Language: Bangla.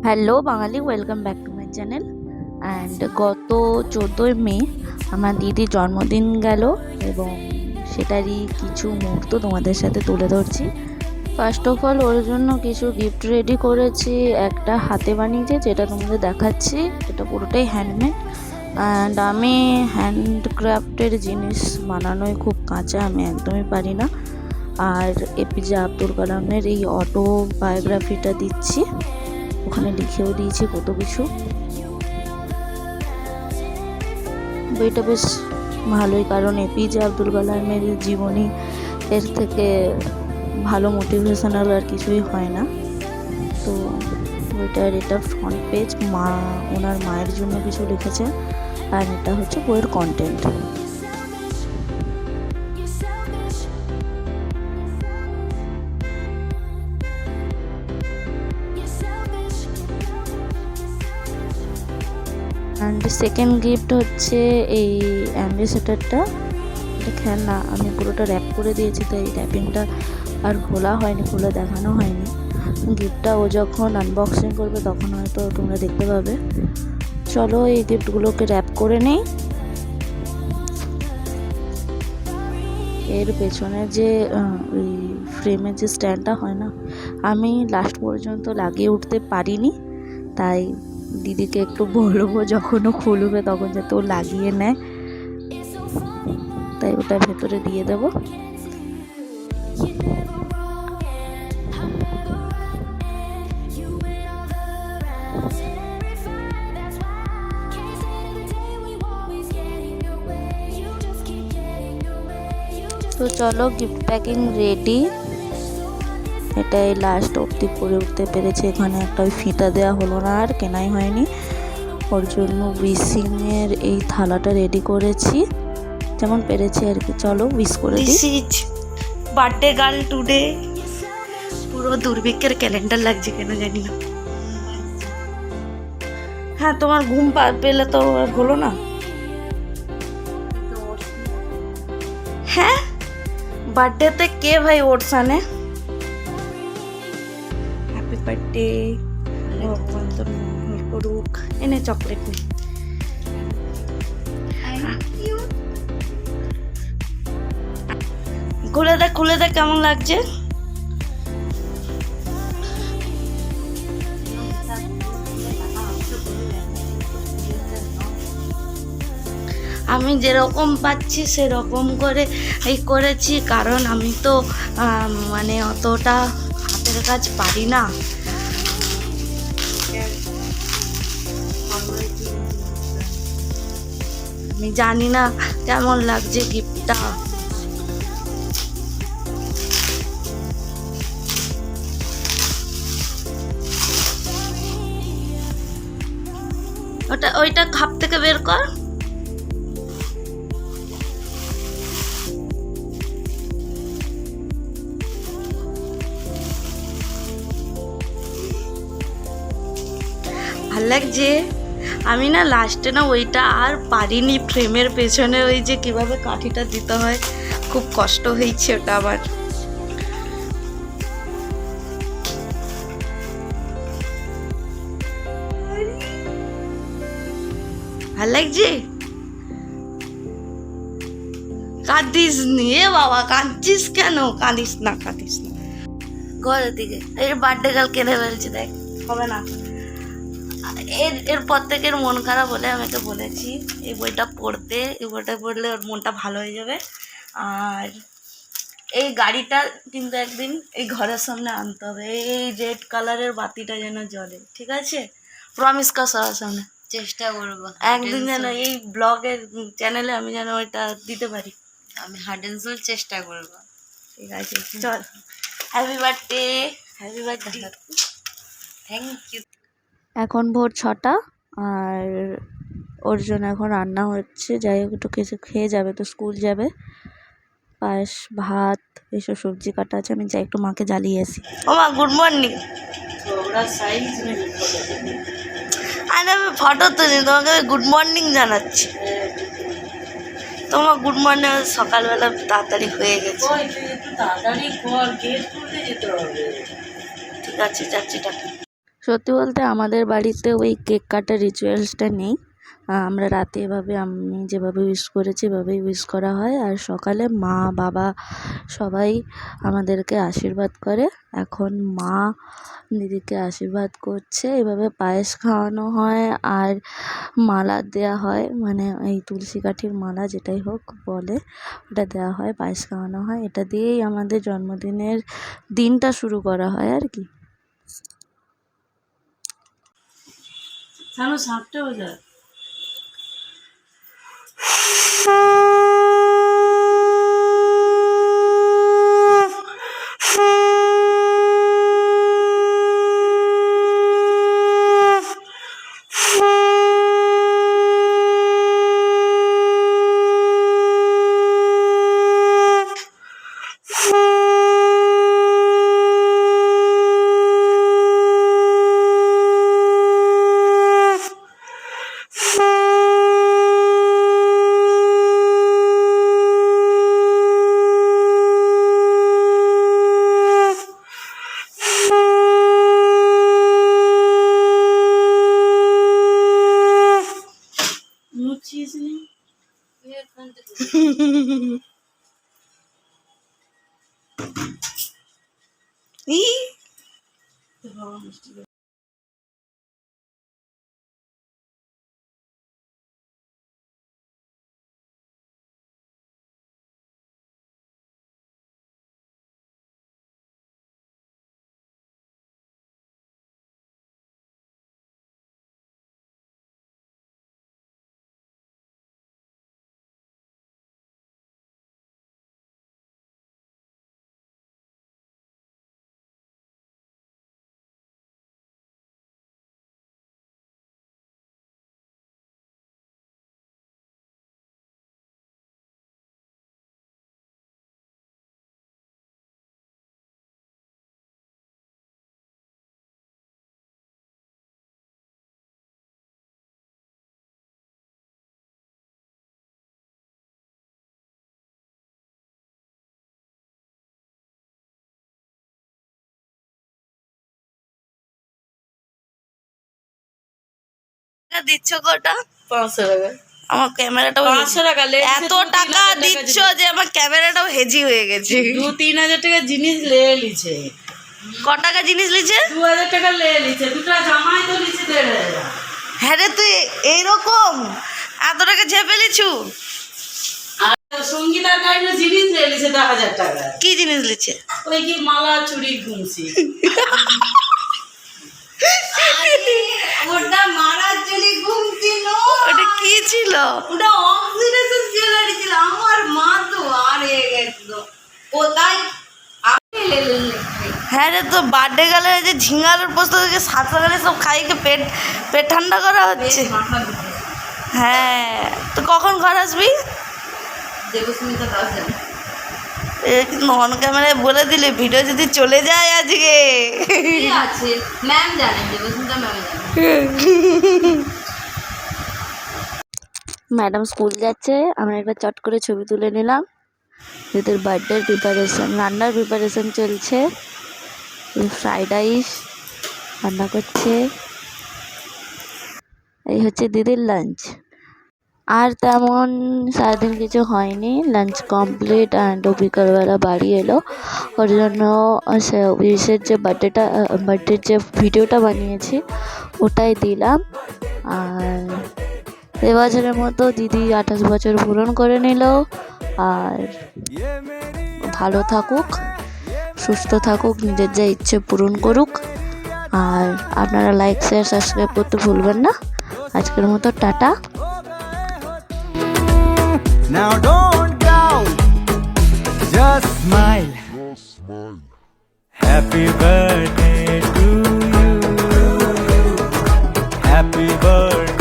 Hello Bangali, welcome back to my channel. And গত 14ই মে আমার দিদির জন্মদিন গেল এবং সেটারই কিছু মুহূর্ত তোমাদের সাথে তুলে ধরছি। ফার্স্ট অফ অল ওর জন্য কিছু গিফট রেডি করেছি, একটা হাতে বানিয়েছে যেটা তোমাদের দেখাচ্ছি। এটা পুরোটাই হ্যান্ডমেড, অ্যান্ড আমি হ্যান্ডক্রাফটের জিনিস বানানোয় খুব কাঁচা, আমি একদমই পারি না। আর এপিজে আব্দুল কালামের এই অটোবায়োগ্রাফিটা দিচ্ছি, ওখানে লিখেও দিয়েছি কত কিছু। বইটা বেশ ভালোই, কারণ এপিজে আব্দুল কালামের জীবনী এর থেকে ভালো মোটিভেশনাল আর কিছুই হয় না। তো বইটার এটা ফ্রন্ট পেজ, ওনার মায়ের জন্য কিছু লিখেছে, আর এটা হচ্ছে বইয়ের কন্টেন্ট। অ্যান্ড সেকেন্ড গিফট হচ্ছে এই অ্যাম্বাসেডারটা। এটা খেলনা, আমি পুরোটা র্যাপ করে দিয়েছি, তো এই র্যাপিংটা আর খোলা হয়নি, খুলে দেখানো হয়নি। গিফটটা ও যখন আনবক্সিং করবে তখন হয়তো তোমরা দেখতে পাবে। চলো এই গিফটগুলোকে র্যাপ করে নেই। এর পেছনে যে ওই ফ্রেমের যে স্ট্যান্ডটা হয় না, আমি লাস্ট পর্যন্ত লাগিয়ে উঠতে পারিনি, তাই দিদিকে একটু বলবো যখনও খুলবে তখন যাতে ও লাগিয়ে নেয়, তাই ওটা ভেতরে দিয়ে দেবো। তো চলো, গিফট প্যাকিং রেডি। এটাই লাস্ট অবধি করে উঠতে পেরেছি। এখানে একটা ওই ফিতা দেওয়া হলো না, আর কেনাই হয়নি। ওর জন্য উইশিংয়ের এই থালাটা রেডি করেছি, যেমন পেরেছি আর কি। চলো উইশ করে দিই। This is birthday girl today. পুরো দুর্ভিক্ষের ক্যালেন্ডার লাগছে কেন জানি না। হ্যাঁ, তোমার ঘুম পেলে তো হলো না। হ্যাঁ, বার্থডেতে কে ভাই ওটস আনে? হ্যাপি বার্থডে, ভগবান তোর মঙ্গল করুক। এনে চকলেট নে। খুলে দেখ, খুলে দেখ কেমন লাগছে। আমি যেরকম পাচ্ছি সেরকম করে এই করেছি, কারণ আমি তো মানে অতটা হাতের কাজ পারি না। আমি জানি না কেমন লাগছে গিফটটা। ওইটা খাপ থেকে বের কর। ভাল লাগছে। আমি না লাস্টে না ওইটা আর পারিনি, ফ্রেমের পেছনে ওই যে কিভাবে কাঠিটা দিতে হয়, খুব কষ্ট হয়েছে ওটা আমার। ভাল লাগছে। কাঁদিস নি এ বাবা, কাঁদছিস কেন? কাঁদিস না, কাঁদিস না। ঘরের দিকে এই বার্থডে গার্ল কেঁদে ফেলছে, দেখ হবে না। এরপর থেকে মন খারাপ হলে আমাকে বলেছি এই বইটা পড়তে, এই বইটা পড়লে ওর মনটা ভালো হয়ে যাবে। আর এই গাড়িটা কিন্তু একদিন এই ঘরের সামনে আনতে হবে, এই রেড কালারের বাতিটা যেন জ্বলে, ঠিক আছে? প্রমিস কর সবার সামনে। চেষ্টা করবো একদিন যেন এই ব্লগের চ্যানেলে আমি যেন ওইটা দিতে পারি। আমি হার্ড অ্যান্ড সোল চেষ্টা করবো। ঠিক আছে, চল। Happy birthday, happy birthday. Thank you. এখন ভোর 6টা, আর ওর জন্য এখন রান্না হচ্ছে। যাই হোক, একটু কিছু খেয়ে যাবে, তো স্কুল যাবে। পায়েস, ভাত, এসব সবজি কাটা আছে। আমি যাই একটু মাকে জ্বালিয়ে আসি। ও মা, গুড মর্নিং। আরে আমি ফটো তুলি, তোমাকে গুড মর্নিং জানাচ্ছি। তোমার গুড মর্নিং সকালবেলা তাড়াতাড়ি হয়ে গেছে। ঠিক আছে, যাচ্ছি টাটা। সত্যি বলতে আমাদের বাড়িতে ওই কেক কাটার রিচুয়ালসটা নেই। আমরা রাতে এভাবে আমি যেভাবে উইশ করেছি এভাবেই উইশ করা হয়, আর সকালে মা বাবা সবাই আমাদেরকে আশীর্বাদ করে। এখন মা দিদিকে আশীর্বাদ করছে, এভাবে পায়েস খাওয়ানো হয় আর মালা দেওয়া হয়, মানে এই তুলসী কাঠির মালা যেটাই হোক বলে ওটা দেওয়া হয়, পায়েস খাওয়ানো হয়। এটা দিয়েই আমাদের জন্মদিনের দিনটা শুরু করা হয় আর কি। জানো সাপটা বাজা দিচ্ছ কটা? 500 টাকা। আমার ক্যামেরাটাও 500 টাকা এত টাকা দিচ্ছ যে আমার ক্যামেরাটাও হেজি হয়ে গেছে। 2-3 টাকা জিনিস লে লিছে। ক টাকা জিনিস লিছে? 2000 টাকা লে লিছে। দুটা জামাই তো লিছে 1500। হ্যাঁ রে, তুই এইরকম এত টাকা ঝেপে লিছু? আর সঙ্গীতার কারণে জিনিস লে লিছে 10,000 টাকা। কি জিনিস লিছে? ওই কি মালা চুড়ি ঘুমছি। ওটা মালা চুড়ি ঘুমছি নো। ওটা কি ছিল? ওটা অক্সিডেশন জুয়েলারি ছিল। আমার মা তো আরে গেছিল কোথায় আমি লে। হ্যাঁ রে, তো বার্থডে গেলে যে ঝিঙ্গালের পোস্ত থেকে সাত সকালে সব খাইকে পেট পেট ঠান্ডা করা হচ্ছে। হ্যাঁ, তো কখন ঘর আসবি? দেবস্মিতা দাস জানে। কিন্তু অন ক্যামেরায় বলে দিলে ভিডিও যদি চলে যায় আজকে। কি আছে ম্যাম জানে, দেবস্মিতা ম্যাম জানে। ম্যাডাম স্কুল যাচ্ছে, আমরা একবার চট করে ছবি তুলে নিলাম। এদের বার্থডের প্রিপারেশন, রান্নার প্রিপারেশন চলছে। ফ্রাইড রাইস রান্না করছে। এই হচ্ছে দিদির লাঞ্চ। আর তেমন সারাদিন কিছু হয়নি, লাঞ্চ কমপ্লিট অ্যান্ড ও বিকালবেলা বাড়ি এলো। ওর জন্য সে অভিষেকের যে বার্থডের যে ভিডিওটা বানিয়েছি ওটাই দিলাম। আর এবছরের মতো দিদি 28 বছর পূরণ করে নিল। আর ভালো থাকুক, সুস্থ থাকুক, নিজের যা ইচ্ছে পূরণ করুক। আর আপনারা লাইক শেয়ার সাবস্ক্রাইব করতে ভুলবেন না। আজকের মতো tata. Now don't doubt, just smile. Happy birthday to you. Happy birthday.